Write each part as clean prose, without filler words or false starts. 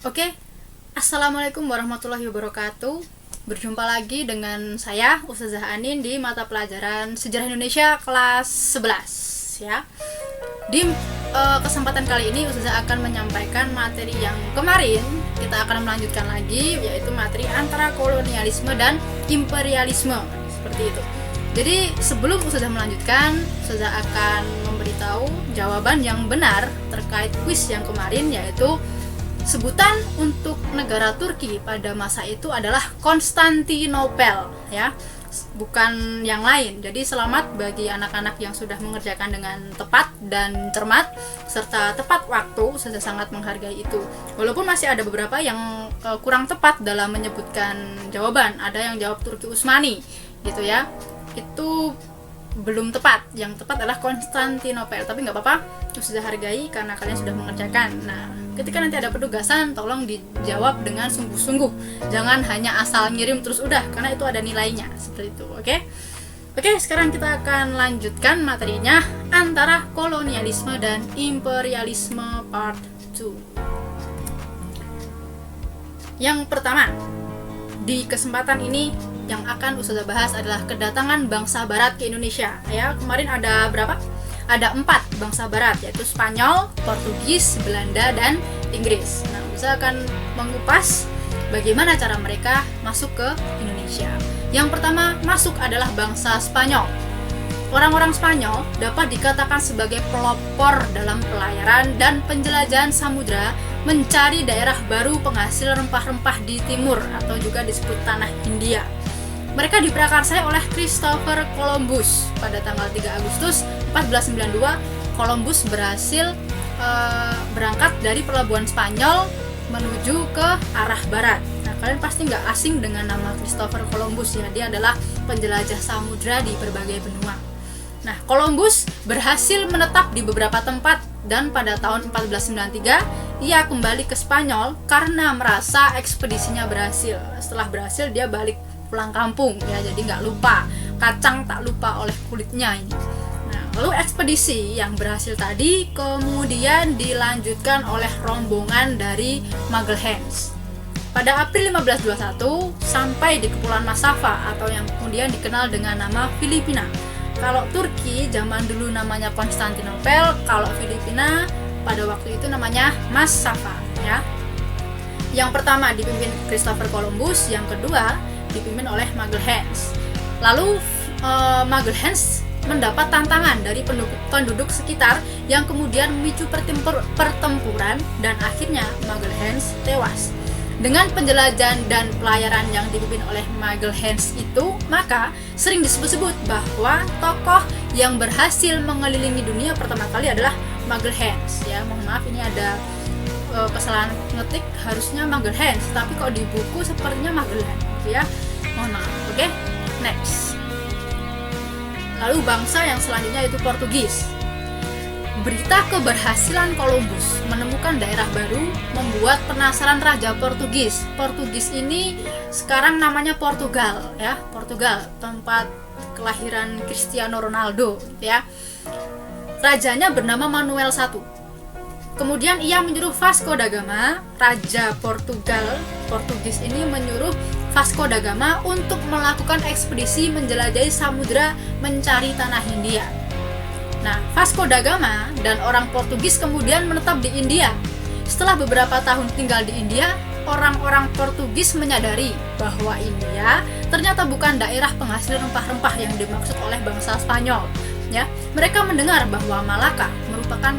Oke, Assalamualaikum warahmatullahi wabarakatuh. Berjumpa lagi dengan saya Ustazah Anin di mata pelajaran Sejarah Indonesia kelas 11 ya. Di kesempatan kali ini Ustazah akan menyampaikan materi yang kemarin kita akan melanjutkan lagi, yaitu materi antara kolonialisme dan imperialisme, seperti itu. Jadi sebelum Ustazah melanjutkan, Ustazah akan memberitahu jawaban yang benar terkait kuis yang kemarin, yaitu sebutan untuk negara Turki pada masa itu adalah Konstantinopel ya, bukan yang lain. Jadi selamat bagi anak-anak yang sudah mengerjakan dengan tepat dan cermat serta tepat waktu. Saya sangat menghargai itu. Walaupun masih ada beberapa yang kurang tepat dalam menyebutkan jawaban. Ada yang jawab Turki Utsmani gitu ya. Itu belum tepat. Yang tepat adalah Konstantinopel. Tapi nggak apa-apa, itu sudah hargai karena kalian sudah mengerjakan. Nah, ketika nanti ada penugasan, tolong dijawab dengan sungguh-sungguh. Jangan hanya asal ngirim terus udah, karena itu ada nilainya. Seperti itu, oke? Oke, sekarang kita akan lanjutkan materinya antara kolonialisme dan imperialisme part 2. Yang pertama, di kesempatan ini yang akan Ustazah bahas adalah kedatangan bangsa barat ke Indonesia. Ya, kemarin ada berapa? Ada 4 bangsa barat, yaitu Spanyol, Portugis, Belanda, dan Inggris. Nah, Ustazah akan mengupas bagaimana cara mereka masuk ke Indonesia. Yang pertama masuk adalah bangsa Spanyol. Orang-orang Spanyol dapat dikatakan sebagai pelopor dalam pelayaran dan penjelajahan samudra, mencari daerah baru penghasil rempah-rempah di timur atau juga disebut tanah Hindia. Mereka diprakarsai oleh Christopher Columbus pada tanggal 3 Agustus 1492. Columbus berhasil berangkat dari pelabuhan Spanyol menuju ke arah barat. Nah, kalian pasti nggak asing dengan nama Christopher Columbus ya. Dia adalah penjelajah samudra di berbagai benua. Nah, Columbus berhasil menetap di beberapa tempat dan pada tahun 1493 ia kembali ke Spanyol karena merasa ekspedisinya berhasil. Setelah berhasil dia balik pulang kampung ya, jadi nggak lupa, kacang tak lupa oleh kulitnya ini. Nah, lalu ekspedisi yang berhasil tadi kemudian dilanjutkan oleh rombongan dari Magelhaens pada April 1521 sampai di Kepulauan Massawa atau yang kemudian dikenal dengan nama Filipina. Kalau Turki zaman dulu namanya Konstantinopel, kalau Filipina pada waktu itu namanya Massawa ya. Yang pertama dipimpin Christopher Columbus, yang kedua dipimpin oleh Magelhaens. Lalu Magelhaens mendapat tantangan dari penduduk sekitar yang kemudian memicu pertempuran dan akhirnya Magelhaens tewas. Dengan penjelajahan dan pelayaran yang dipimpin oleh Magelhaens itu, maka sering disebut-sebut bahwa tokoh yang berhasil mengelilingi dunia pertama kali adalah Magelhaens ya. Mohon maaf, ini ada kesalahan ngetik, harusnya Magelhaens, tapi kok di buku sepertinya Magelhaens ya, mohon maaf. Oke, next. Lalu bangsa yang selanjutnya yaitu Portugis. Berita keberhasilan Columbus menemukan daerah baru membuat penasaran Raja Portugis. Portugis ini sekarang namanya Portugal ya, Portugal, tempat kelahiran Cristiano Ronaldo ya. Rajanya bernama Manuel I. Kemudian ia menyuruh Vasco da Gama, Raja Portugis ini menyuruh Vasco da Gama untuk melakukan ekspedisi menjelajahi samudra mencari tanah Hindia. Nah, Vasco da Gama dan orang Portugis kemudian menetap di India. Setelah beberapa tahun tinggal di India, orang-orang Portugis menyadari bahwa India ternyata bukan daerah penghasil rempah-rempah yang dimaksud oleh bangsa Spanyol. Ya, mereka mendengar bahwa Malacca merupakan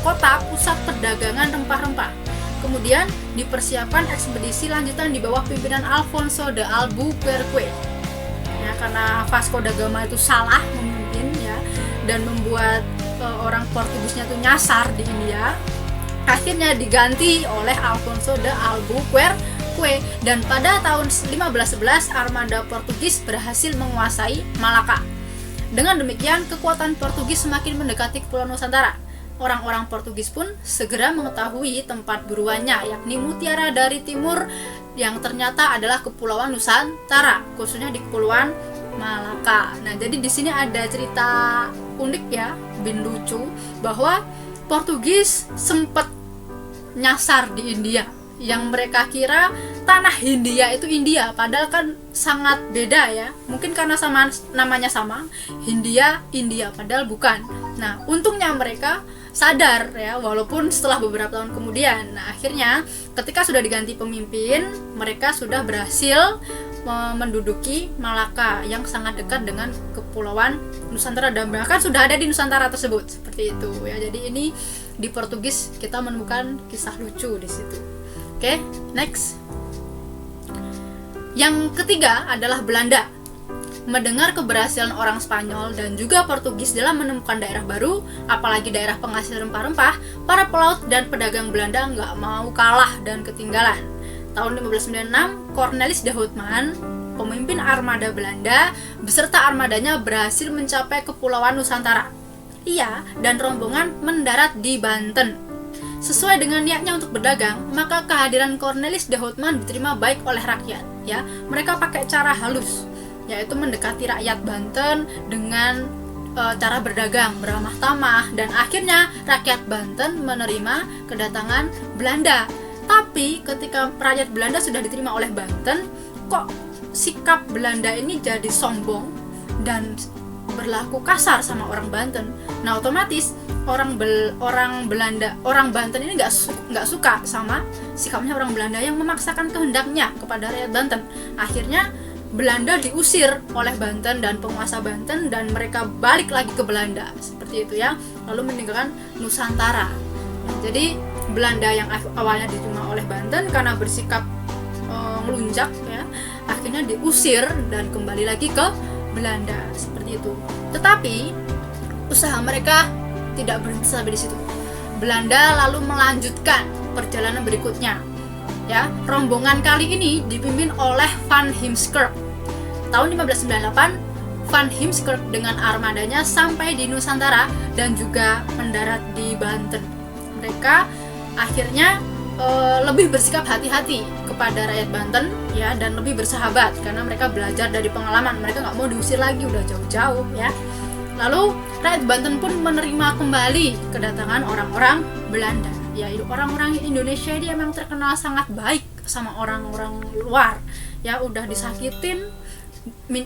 kota pusat perdagangan rempah-rempah. Kemudian dipersiapkan ekspedisi lanjutan di bawah pimpinan Alfonso de Albuquerque. Ya, karena Vasco da Gama itu salah memimpin ya, dan membuat orang Portugisnya itu nyasar di India, akhirnya diganti oleh Alfonso de Albuquerque, dan pada tahun 1511 armada Portugis berhasil menguasai Malacca. Dengan demikian kekuatan Portugis semakin mendekati Kepulauan Nusantara. Orang-orang Portugis pun segera mengetahui tempat buruannya, yakni mutiara dari timur yang ternyata adalah Kepulauan Nusantara, khususnya di Kepulauan Malacca. Nah, jadi di sini ada cerita unik ya, bin lucu, bahwa Portugis sempat nyasar di India yang mereka kira tanah Hindia itu India, padahal kan sangat beda ya. Mungkin karena sama namanya sama, Hindia, India, padahal bukan. Nah, untungnya mereka sadar ya, walaupun setelah beberapa tahun kemudian. Nah, akhirnya ketika sudah diganti pemimpin, mereka sudah berhasil menduduki Malaka yang sangat dekat dengan kepulauan Nusantara dan bahkan sudah ada di Nusantara tersebut, seperti itu ya. Jadi ini di Portugis kita menemukan kisah lucu di situ. Oke, next. Yang ketiga adalah Belanda. Mendengar keberhasilan orang Spanyol dan juga Portugis dalam menemukan daerah baru, apalagi daerah penghasil rempah-rempah, para pelaut dan pedagang Belanda nggak mau kalah dan ketinggalan. Tahun 1596, Cornelis de Houtman, pemimpin armada Belanda, beserta armadanya berhasil mencapai kepulauan Nusantara. Ia dan rombongan mendarat di Banten. Sesuai dengan niatnya untuk berdagang, maka kehadiran Cornelis de Houtman diterima baik oleh rakyat. Ya, mereka pakai cara halus, yaitu mendekati rakyat Banten dengan cara berdagang, beramah tamah, dan akhirnya rakyat Banten menerima kedatangan Belanda. Tapi ketika rakyat Belanda sudah diterima oleh Banten, kok sikap Belanda ini jadi sombong dan berlaku kasar sama orang Banten. Nah, otomatis orang Banten ini nggak suka sama sikapnya orang Belanda yang memaksakan kehendaknya kepada rakyat Banten. Akhirnya Belanda diusir oleh Banten dan penguasa Banten, dan mereka balik lagi ke Belanda seperti itu ya, lalu meninggalkan Nusantara. Nah, jadi Belanda yang awalnya diterima oleh Banten karena bersikap ngelunjak ya, akhirnya diusir dan kembali lagi ke Belanda seperti itu. Tetapi usaha mereka tidak berhenti sampai di situ. Belanda lalu melanjutkan perjalanan berikutnya. Ya, rombongan kali ini dipimpin oleh Van Heemskerk. Tahun 1598, Van Heemskerk dengan armadanya sampai di Nusantara dan juga mendarat di Banten. Mereka akhirnya lebih bersikap hati-hati kepada rakyat Banten ya, dan lebih bersahabat karena mereka belajar dari pengalaman. Mereka nggak mau diusir lagi, udah jauh-jauh ya. Lalu rakyat Banten pun menerima kembali kedatangan orang-orang Belanda. Ya, orang-orang Indonesia ini emang terkenal sangat baik sama orang-orang luar. Ya, udah disakitin,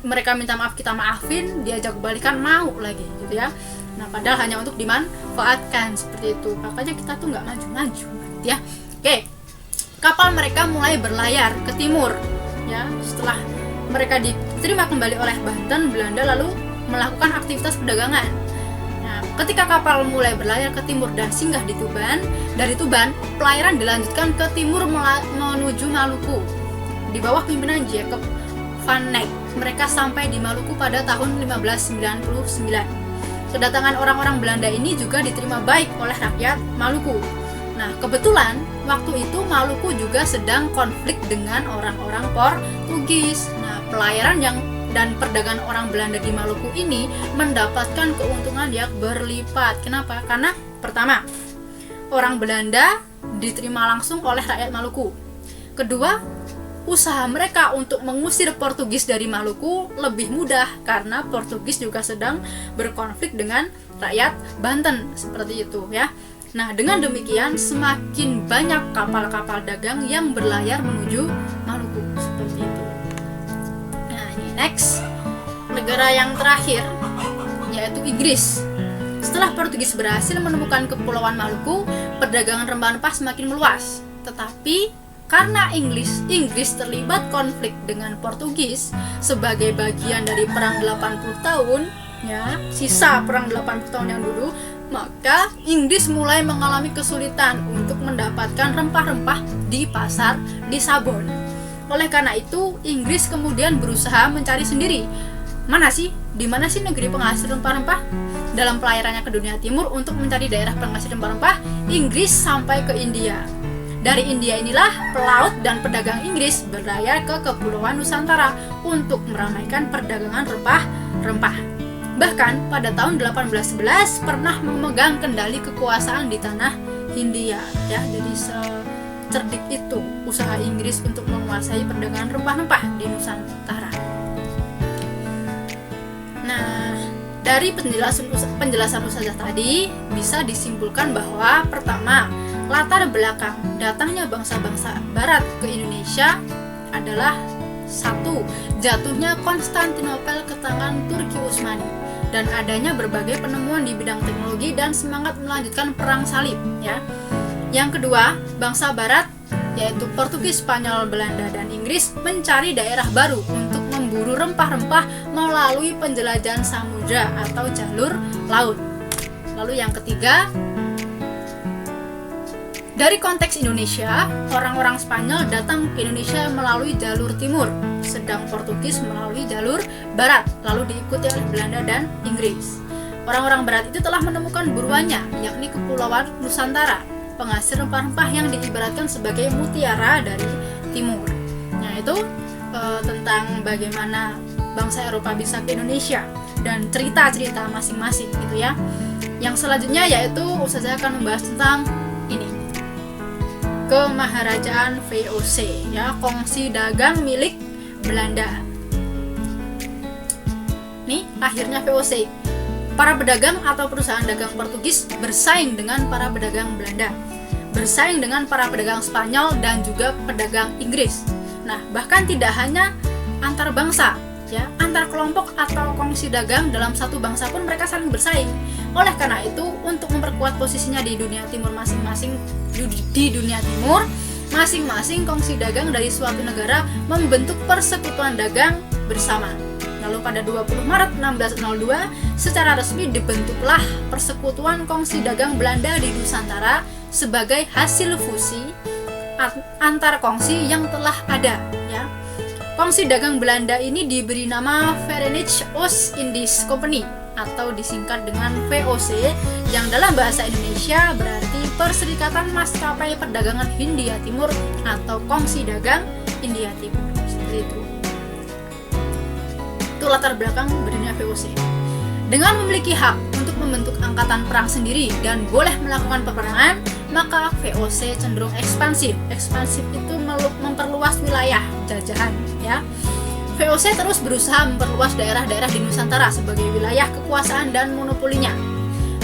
mereka minta maaf, kita maafin, diajak balikan mau lagi gitu ya. Nah, padahal hanya untuk dimanfaatkan seperti itu. Makanya kita tuh nggak maju-maju ya. Oke, kapal mereka mulai berlayar ke timur ya. Setelah mereka diterima kembali oleh Banten, Belanda lalu melakukan aktivitas perdagangan. Nah, ketika kapal mulai berlayar ke timur dan singgah di Tuban, dari Tuban pelayaran dilanjutkan ke timur menuju Maluku di bawah pimpinan Jacob van Eyck. Mereka sampai di Maluku pada tahun 1599. Kedatangan orang-orang Belanda ini juga diterima baik oleh rakyat Maluku. Nah, kebetulan waktu itu Maluku juga sedang konflik dengan orang-orang Portugis. Nah, pelayaran dan perdagangan orang Belanda di Maluku ini mendapatkan keuntungan yang berlipat. Kenapa? Karena pertama, orang Belanda diterima langsung oleh rakyat Maluku. Kedua, usaha mereka untuk mengusir Portugis dari Maluku lebih mudah karena Portugis juga sedang berkonflik dengan rakyat Banten seperti itu ya. Nah, dengan demikian semakin banyak kapal-kapal dagang yang berlayar menuju Maluku seperti itu. Nah, ini next, negara yang terakhir yaitu Inggris. Setelah Portugis berhasil menemukan kepulauan Maluku, perdagangan rempah-rempah semakin meluas. Tetapi karena Inggris terlibat konflik dengan Portugis sebagai bagian dari perang 80 tahun ya, sisa perang 80 tahun yang dulu, maka Inggris mulai mengalami kesulitan untuk mendapatkan rempah-rempah di pasar Lisabon. Oleh karena itu, Inggris kemudian berusaha mencari sendiri. Di mana sih negeri penghasil rempah-rempah? Dalam pelayarannya ke dunia timur untuk mencari daerah penghasil rempah-rempah, Inggris sampai ke India. Dari India inilah pelaut dan pedagang Inggris berlayar ke Kepulauan Nusantara untuk meramaikan perdagangan rempah-rempah. Bahkan pada tahun 1811 pernah memegang kendali kekuasaan di tanah Hindia ya. Jadi secerdik itu usaha Inggris untuk menguasai perdagangan rempah-rempah di Nusantara. Nah, dari penjelasan ustazah tadi bisa disimpulkan bahwa pertama, latar belakang datangnya bangsa-bangsa barat ke Indonesia adalah satu, jatuhnya Konstantinopel ke tangan Turki Utsmani dan adanya berbagai penemuan di bidang teknologi dan semangat melanjutkan perang salib, ya. Yang kedua, bangsa barat yaitu Portugis, Spanyol, Belanda, dan Inggris mencari daerah baru untuk memburu rempah-rempah melalui penjelajahan samudra atau jalur laut. Lalu yang ketiga, dari konteks Indonesia, orang-orang Spanyol datang ke Indonesia melalui jalur timur, sedang Portugis melalui jalur barat, lalu diikuti oleh Belanda dan Inggris. Orang-orang barat itu telah menemukan buruannya, yakni Kepulauan Nusantara, penghasil rempah-rempah yang diibaratkan sebagai mutiara dari timur. Nah, itu tentang bagaimana bangsa Eropa bisa ke Indonesia dan cerita-cerita masing-masing gitu ya. Yang selanjutnya yaitu Ustazah akan membahas tentang ini, Kemaharajaan VOC, ya, kongsi dagang milik Belanda. Nih lahirnya VOC. Para pedagang atau perusahaan dagang Portugis bersaing dengan para pedagang Belanda, bersaing dengan para pedagang Spanyol dan juga pedagang Inggris. Nah, bahkan tidak hanya antar bangsa, ya, antar kelompok atau kongsi dagang dalam satu bangsa pun mereka saling bersaing. Oleh karena itu, untuk memperkuat posisinya di dunia timur masing-masing, di dunia timur, masing-masing kongsi dagang dari suatu negara membentuk persekutuan dagang bersama. Lalu pada 20 Maret 1602, secara resmi dibentuklah Persekutuan Kongsi Dagang Belanda di Nusantara sebagai hasil fusi antar kongsi yang telah ada, ya. Kongsi dagang Belanda ini diberi nama Verenigde Oost-Indisch Compagnie atau disingkat dengan VOC, yang dalam bahasa Indonesia berarti Perserikatan Maskapai Perdagangan Hindia Timur atau Kongsi Dagang Hindia Timur. Seperti itu. Itu latar belakang berdirinya VOC. Dengan memiliki hak untuk membentuk angkatan perang sendiri dan boleh melakukan peperangan, maka VOC cenderung ekspansif. Ekspansif itu memperluas wilayah jajahan, ya. VOC terus berusaha memperluas daerah-daerah di Nusantara sebagai wilayah kekuasaan dan monopolinya.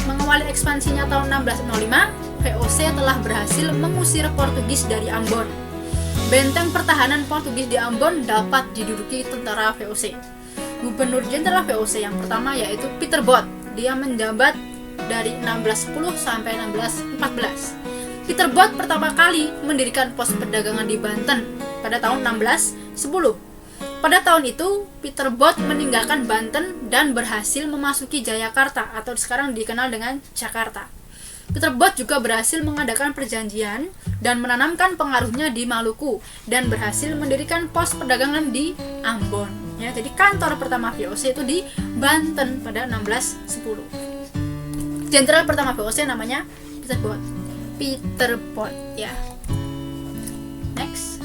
Mengawali ekspansinya tahun 1605, VOC telah berhasil mengusir Portugis dari Ambon. Benteng pertahanan Portugis di Ambon dapat diduduki tentara VOC. Gubernur Jenderal VOC yang pertama yaitu Peter Both. Dia menjabat dari 1610 sampai 1614. Peter Both pertama kali mendirikan pos perdagangan di Banten pada tahun 1610. Pada tahun itu, Peter Both meninggalkan Banten dan berhasil memasuki Jayakarta atau sekarang dikenal dengan Jakarta. Peter Both juga berhasil mengadakan perjanjian dan menanamkan pengaruhnya di Maluku dan berhasil mendirikan pos perdagangan di Ambon. Ya, jadi kantor pertama VOC itu di Banten pada 1610. Jenderal pertama VOC namanya Peter Both. Peter Both, ya. Next.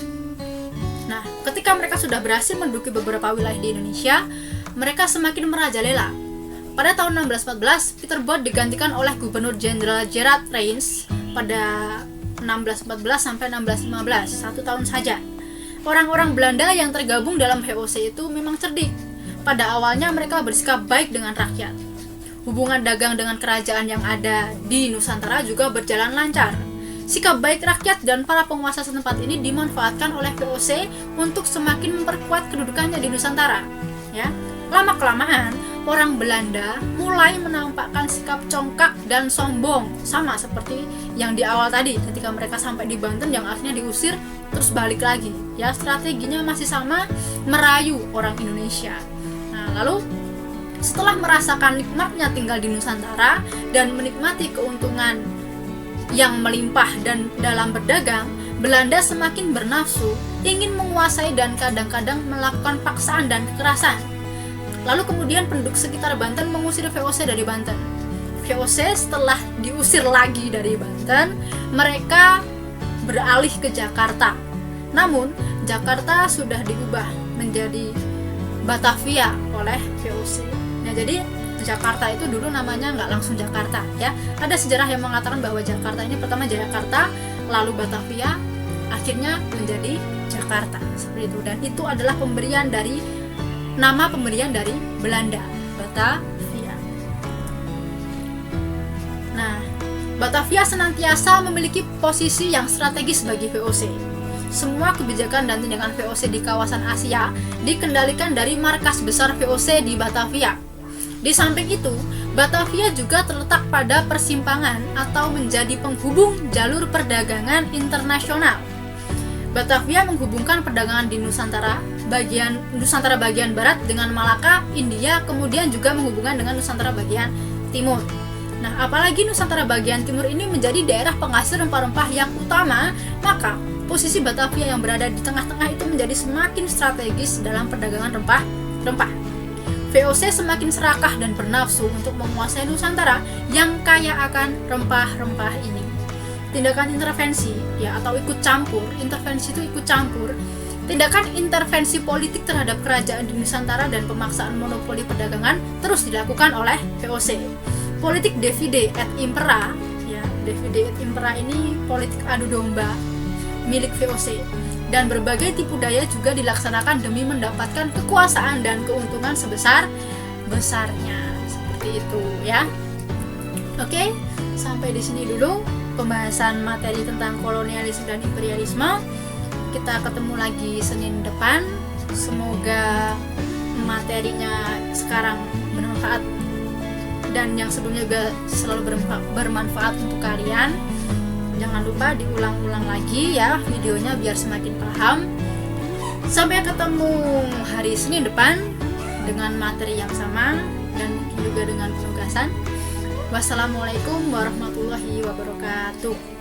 Nah, ketika mereka sudah berhasil menduduki beberapa wilayah di Indonesia, mereka semakin merajalela. Pada tahun 1614, Peter Both digantikan oleh Gubernur Jenderal Gerard Reyns pada 1614 sampai 1615, 1 tahun saja. Orang-orang Belanda yang tergabung dalam VOC itu memang cerdik. Pada awalnya mereka bersikap baik dengan rakyat. Hubungan dagang dengan kerajaan yang ada di Nusantara juga berjalan lancar. Sikap baik rakyat dan para penguasa setempat ini dimanfaatkan oleh VOC untuk semakin memperkuat kedudukannya di Nusantara. Ya, lama-kelamaan orang Belanda mulai menampakkan sikap congkak dan sombong, sama seperti yang di awal tadi ketika mereka sampai di Banten yang akhirnya diusir terus balik lagi. Ya, strateginya masih sama, merayu orang Indonesia. Nah, lalu setelah merasakan nikmatnya tinggal di Nusantara dan menikmati keuntungan yang melimpah dan dalam berdagang, Belanda semakin bernafsu, ingin menguasai dan kadang-kadang melakukan paksaan dan kekerasan. Lalu kemudian penduduk sekitar Banten mengusir VOC dari Banten. VOC setelah diusir lagi dari Banten, mereka beralih ke Jakarta. Namun, Jakarta sudah diubah menjadi Batavia oleh VOC. Nah, jadi Jakarta itu dulu namanya nggak langsung Jakarta, ya. Ada sejarah yang mengatakan bahwa Jakarta ini pertama Jakarta, lalu Batavia, akhirnya menjadi Jakarta. Seperti itu. Dan itu adalah nama pemberian dari Belanda, Batavia. Nah, Batavia senantiasa memiliki posisi yang strategis bagi VOC. Semua kebijakan dan tindakan VOC di kawasan Asia dikendalikan dari markas besar VOC di Batavia. Di samping itu, Batavia juga terletak pada persimpangan atau menjadi penghubung jalur perdagangan internasional. Batavia menghubungkan perdagangan di Nusantara bagian barat dengan Malaka, India, kemudian juga menghubungkan dengan Nusantara bagian timur. Nah, apalagi Nusantara bagian timur ini menjadi daerah penghasil rempah-rempah yang utama, maka posisi Batavia yang berada di tengah-tengah itu menjadi semakin strategis dalam perdagangan rempah-rempah. VOC semakin serakah dan bernafsu untuk menguasai Nusantara yang kaya akan rempah-rempah ini. Tindakan intervensi, atau ikut campur, intervensi itu ikut campur. Tindakan intervensi politik terhadap kerajaan di Nusantara dan pemaksaan monopoli perdagangan terus dilakukan oleh VOC. Politik divide et impera, divide et impera ini politik adu domba milik VOC, dan berbagai tipu daya juga dilaksanakan demi mendapatkan kekuasaan dan keuntungan sebesar-besarnya. Seperti itu ya. Oke, sampai di sini dulu pembahasan materi tentang kolonialisme dan imperialisme. Kita ketemu lagi Senin depan. Semoga materinya sekarang bermanfaat dan yang sebelumnya juga selalu bermanfaat untuk kalian. Jangan lupa diulang-ulang lagi ya videonya biar semakin paham. Sampai ketemu hari Senin depan dengan materi yang sama dan mungkin juga dengan penugasan. Wassalamualaikum warahmatullahi wabarakatuh.